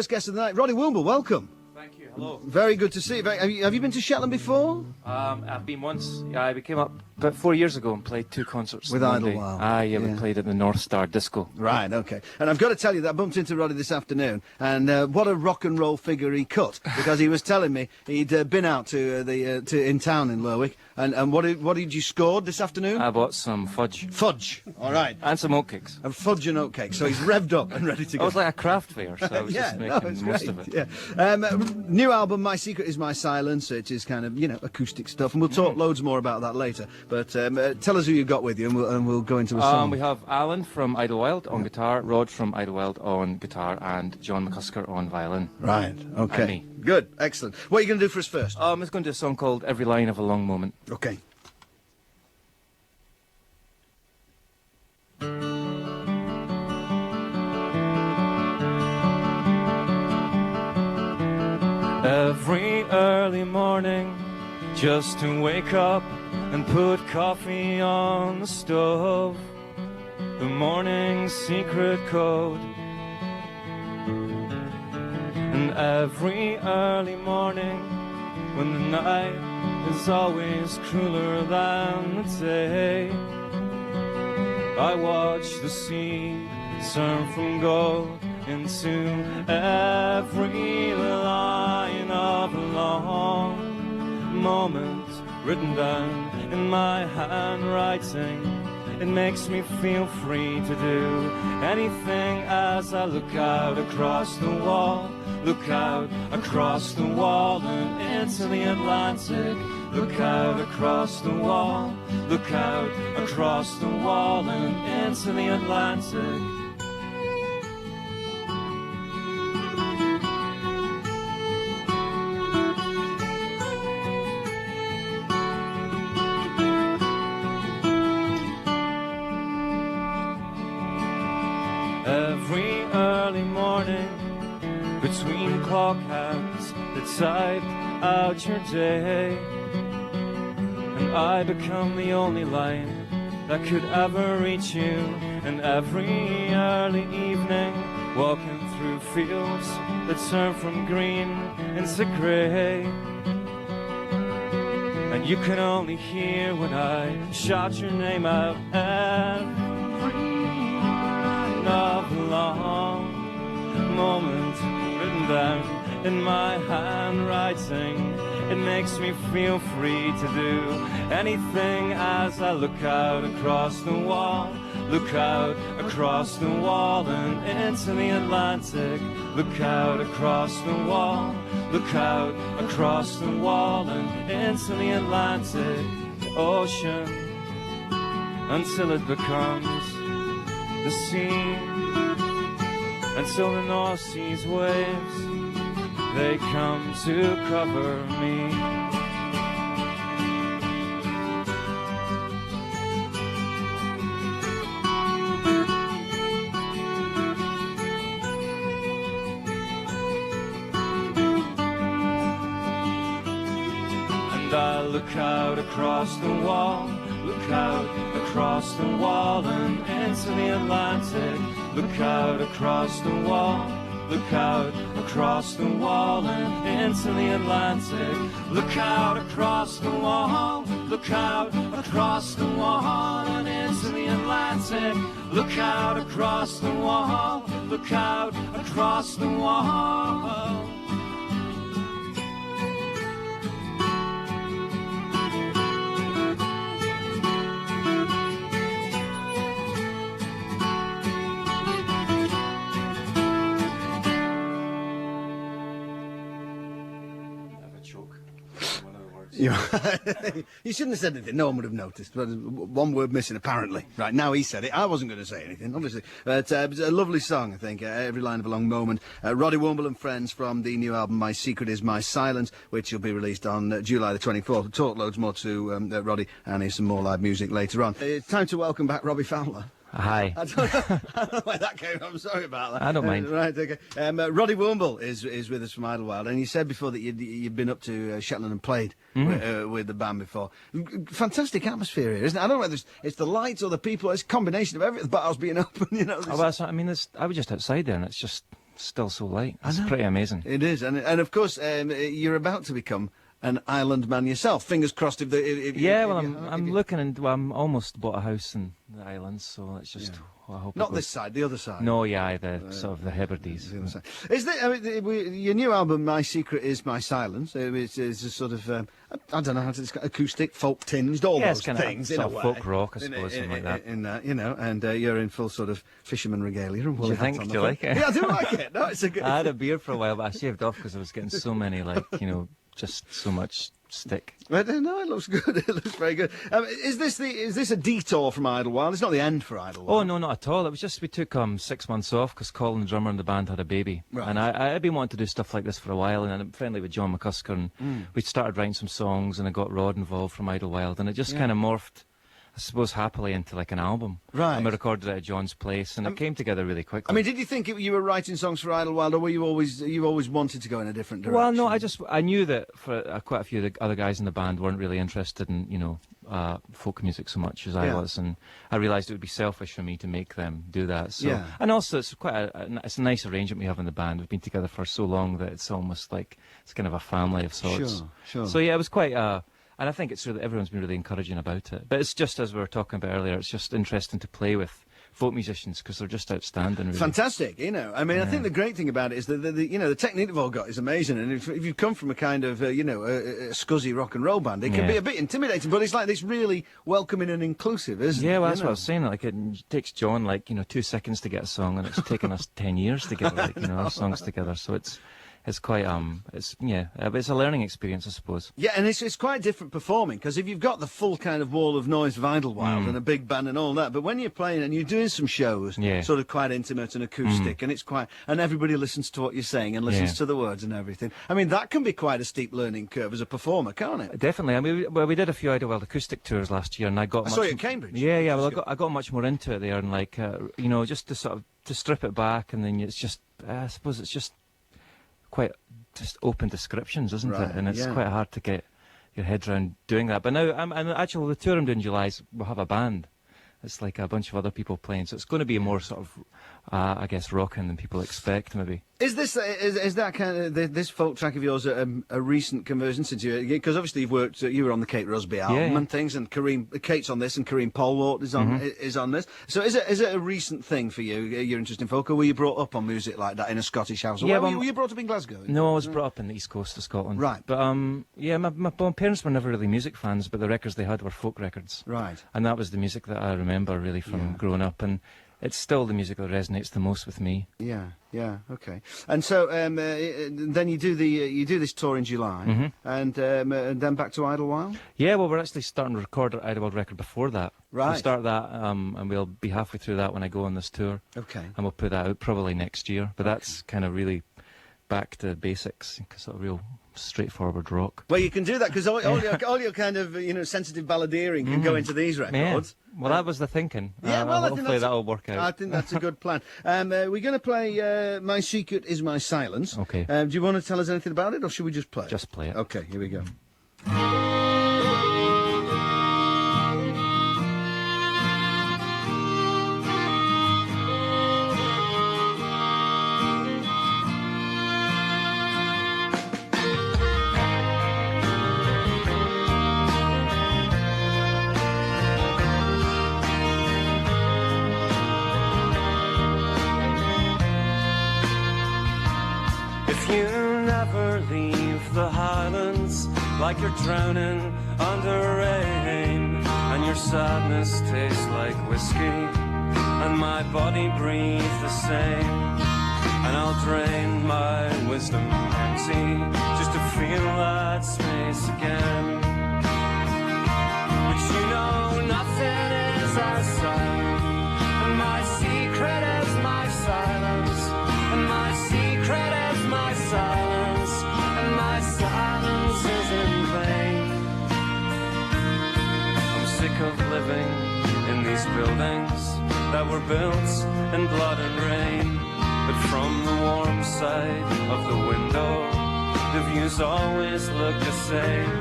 first guest of the night, Roddy Woomble, welcome. Thank you, hello. Very good to see you. Have you been to Shetland before? I've been once. Yeah, we came up about 4 years ago and played 2 concerts. With Idlewild. Yeah, we played at the North Star Disco. Right, okay. And I've got to tell you that I bumped into Roddy this afternoon, and what a rock and roll figure he cut, because he was telling me he'd been out to in town in Lerwick, and what did you score this afternoon? I bought some fudge. Fudge, all right. And some oatcakes. And fudge and oatcakes, so he's revved up and ready to go. It was like a craft fair, so I was just making most of it. Yeah. New album, My Secret Is My Silence. It is kind of, acoustic stuff, and we'll talk loads more about that later. But tell us who you've got with you, and we'll go into a song. We have Allan from Idlewild on guitar, Rod from Idlewild on guitar, and John McCusker on violin. Right, okay. And me. Good, excellent. What are you going to do for us first? I'm just going to do a song called Every Line of a Long Moment. Okay. Every early morning, just to wake up and put coffee on the stove, the morning secret code. And every early morning, when the night is always crueler than the day, I watch the sea turn from gold into every line of a long moment written down in my handwriting. It makes me feel free to do anything as I look out across the wall, look out across the wall and into the Atlantic. Look out across the wall, look out across the wall and into the Atlantic. Every early morning, between clock hands that type out your day, and I become the only line that could ever reach you. And every early evening, walking through fields that turn from green into grey, and you can only hear when I shout your name out. Of a long moment written down in my handwriting. It makes me feel free to do anything as I look out across the wall, look out across the wall and into the Atlantic. Look out across the wall, look out across the wall and into the Atlantic Ocean, until it becomes the sea, until the North Sea's waves, they come to cover me. And I look out across the wall, look out across the wall and into the Atlantic. Look out across the wall, look out across the wall and into the Atlantic. Look out across the wall, look out across the wall and into the Atlantic. Look out across the wall, look out across the wall. You shouldn't have said anything. No one would have noticed. But one word missing, apparently. Right, now he said it. I wasn't going to say anything, obviously. But it was a lovely song, I think. Every Line of a Long Moment. Roddy Woomble and friends from the new album My Secret Is My Silence, which will be released on July the 24th. We'll talk loads more to Roddy and here's some more live music later on. It's time to welcome back Robbie Fowler. Hi. I don't know where that came from. I'm sorry about that. I don't mind. Right, okay. Roddy Woomble is with us from Idlewild, and you said before that you'd been up to Shetland and played with the band before. Fantastic atmosphere here, isn't it? I don't know whether it's the lights or the people. It's a combination of everything. The bars being open, Oh, well, I mean, I was just outside there, and it's just still so light. It's pretty amazing. It is, and of course you're about to become an island man yourself. Fingers crossed. I'm looking, and I'm almost bought a house in the islands, so it's just. Well, I hope not this side, the other side. No, the sort of the Hebrides. The other side. Is there, your new album, My Secret Is My Silence? It's a sort of I don't know how to describe, acoustic, folk tinged, all those it's things in a way. Folk rock, I suppose, something like that. In that, and you're in full sort of fisherman regalia and woolly hats on the Do you like it? Yeah, I do like it. No, it's a good. I had a beard for a while, but I shaved off because I was getting so many, just so much stick. No, it looks good. It looks very good. Is this a detour from Idlewild? It's not the end for Idlewild. Oh no, not at all. It was just we took 6 months off because Colin, the drummer in the band, had a baby, right. and I'd been wanting to do stuff like this for a while, and I'm friendly with John McCusker, and we started writing some songs, and I got Rod involved from Idlewild, and it just kind of morphed, I suppose, happily into like an album. Right. And we recorded it at John's place, and it came together really quickly. I mean, did you think you were writing songs for Idlewild, or were you always wanted to go in a different direction? Well, no, I knew that for quite a few of the other guys in the band weren't really interested in folk music so much as I was, and I realised it would be selfish for me to make them do that. So, and also it's quite it's a nice arrangement we have in the band. We've been together for so long that it's almost like it's kind of a family of sorts. Sure. So yeah, it was quite. And I think everyone's been really encouraging about it. But it's just, as we were talking about earlier, it's just interesting to play with folk musicians because they're just outstanding. Really. Fantastic, I mean, I think the great thing about it is that the technique they've all got is amazing. And if you come from a kind of a scuzzy rock and roll band, it can be a bit intimidating. But it's like this really welcoming and inclusive, isn't it? Yeah, well, that's what I was saying. Like it takes John 2 seconds to get a song, and it's taken us 10 years to get our songs together. So it's quite it's a learning experience, I suppose. Yeah, and it's quite different performing because if you've got the full kind of wall of noise of Idlewild and a big band and all that, but when you're playing and you're doing some shows, sort of quite intimate and acoustic, and it's and everybody listens to what you're saying and listens to the words and everything. I mean, that can be quite a steep learning curve as a performer, can't it? Definitely. I mean, we did a few Idlewild acoustic tours last year, and I saw you at Cambridge. Yeah. Well, I got much more into it there, and just to sort of to strip it back, and then it's just I suppose it's just quite just open descriptions, isn't it? And it's quite hard to get your head around doing that. But now, actually, the tour I'm doing in July we'll have a band. It's like a bunch of other people playing, so it's going to be more sort of, I guess, rocking than people expect, maybe. Is this is that kind of this folk track of yours a recent conversion since you? Because obviously you were on the Kate Rusby album and things, and Kate's on this, and Kareem Polwart is on this. So is it a recent thing for you? Your interest in folk, or were you brought up on music like that in a Scottish house? Were you brought up in Glasgow? No, I was brought up in the east coast of Scotland. Right. But my parents were never really music fans, but the records they had were folk records. Right. And that was the music that I remember really from growing up, and it's still the music that resonates the most with me. Yeah, okay. And so then you do this tour in July, and then back to Idlewild. Yeah, well, we're actually starting to record our Idlewild record before that. Right. We'll start that, and we'll be halfway through that when I go on this tour. Okay. And we'll put that out probably next year. But that's kind of really back to basics, sort of real straightforward rock. Well, you can do that because all your kind of sensitive balladeering can go into these records. Yeah. Well, that was the thinking. Yeah, well, hopefully that'll work out. I think that's a good plan. We're going to play My Secret Is My Silence. Okay. Do you want to tell us anything about it, or should we just play it? Just play it. Okay, here we go. You never leave the Highlands, like you're drowning under rain, and your sadness tastes like whiskey, and my body breathes the same, and I'll drain my wisdom empty just to feel that space again. But you know nothing is as silent, and my secret is my silence, and my secret is my silence, and my silence is in vain. I'm sick of living in these buildings that were built in blood and rain, but from the warm side of the window, the views always look the same.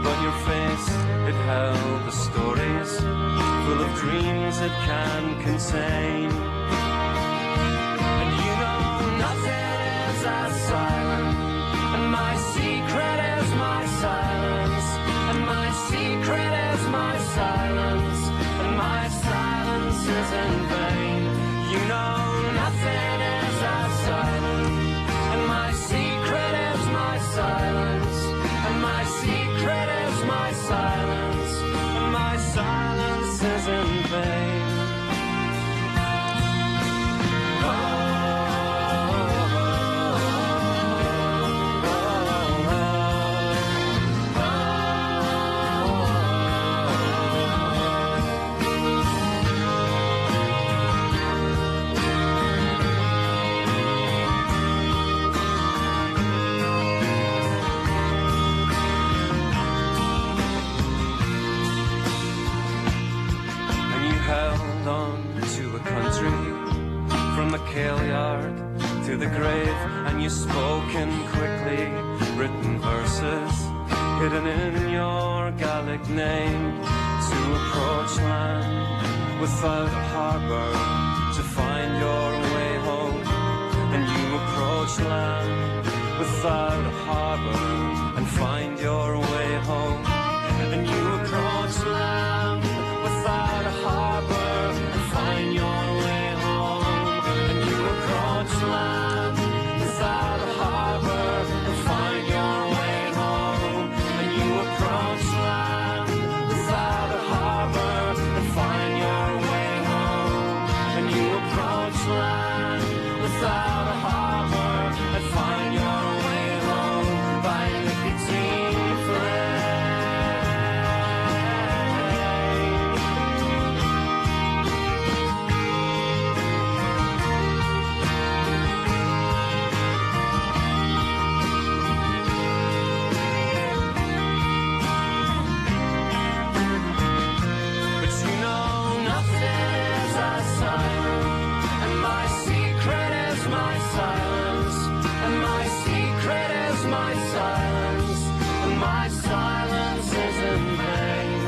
But your face, it held the stories, full of dreams it can contain. And you know hidden in your Gallic name, to approach land without a harbour, to find your way home. And you approach land without a harbour, and find your way home. And you approach land without a harbour, and find your way home. And you approach land without a harbour, and find your way home. And you approach land without a harbour, and find your way home. And you approach land without a harbour, and find your way home by nicotine flame. But you know nothing is as silent, and my secret is my silence, and my secret is my silence, and my silence is in vain.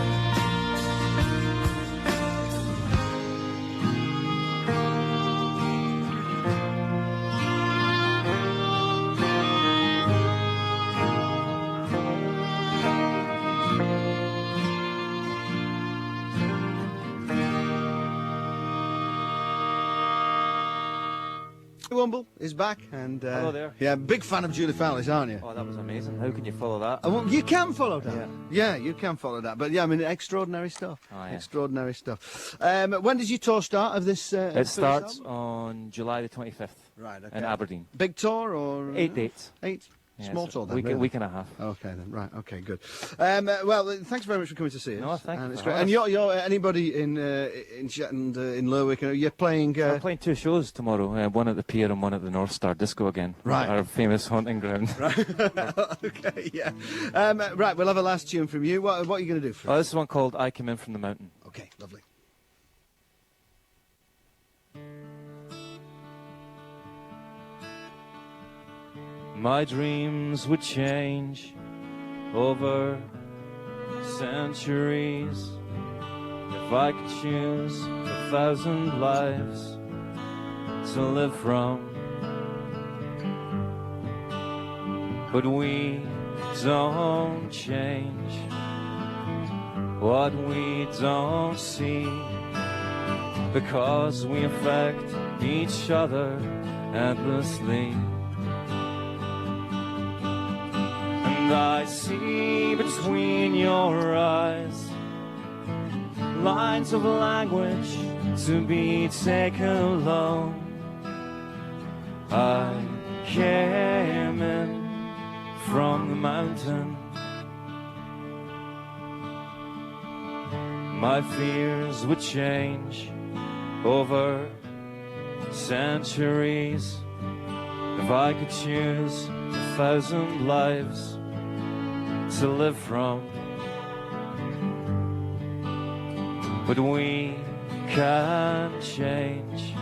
Woomble is back, and Hello there. yeah, big fan of Julie Fowlis, aren't you? Oh, that was amazing. How can you follow that? Well, you can follow that. Yeah, you can follow that. But yeah, I mean, extraordinary stuff. Oh, yeah. Extraordinary stuff. When does your tour start of this? It starts on July the 25th Right, okay. in Aberdeen. Big tour or 8 dates. 8? Yeah, Small so tour then. week, really? week and a half. Okay then, right. Okay, good. Well, thanks very much for coming to see us. No, thank you It's for great. And you're anybody in Shetland, in Lerwick? You're playing. I'm playing 2 shows tomorrow, one at the Pier and one at the North Star Disco again. Right. Our famous haunting ground. Okay, yeah. Right, we'll have a last tune from you. What are you going to do for us? This is one called I Came In From the Mountain. Okay, lovely. My dreams would change over centuries if I could choose 1,000 lives to live from. But we don't change what we don't see, because we affect each other endlessly. And I see between your eyes lines of language to be taken alone. I came in from the mountain. My fears would change over centuries if I could choose 1,000 lives to live from. But we can't change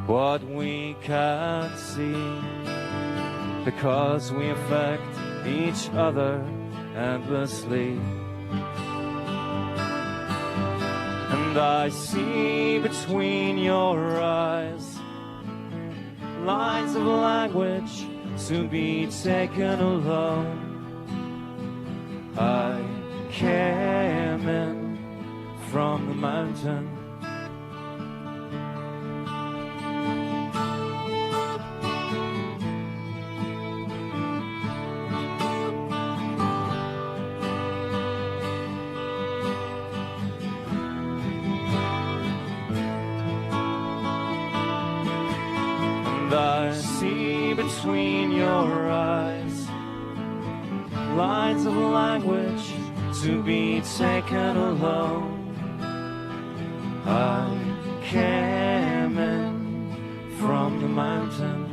what we can't see, because we affect each other endlessly. And I see between your eyes lines of language to be taken alone. I came in from the mountain. And I see between your eyes lines of language to be taken alone. I came in from the mountain.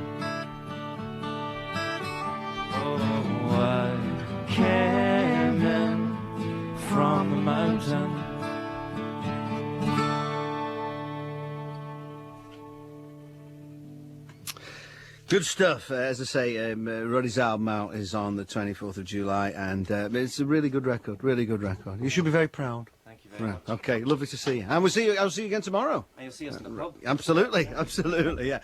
Oh, I came in from the mountain. Good stuff. As I say, Roddy's album out is on the 24th of July, and it's a really good record. Really good record. You should be very proud. Thank you very much. Okay, lovely to see you. And I'll see you again tomorrow. And you'll see us in the pub. Absolutely, absolutely, yeah.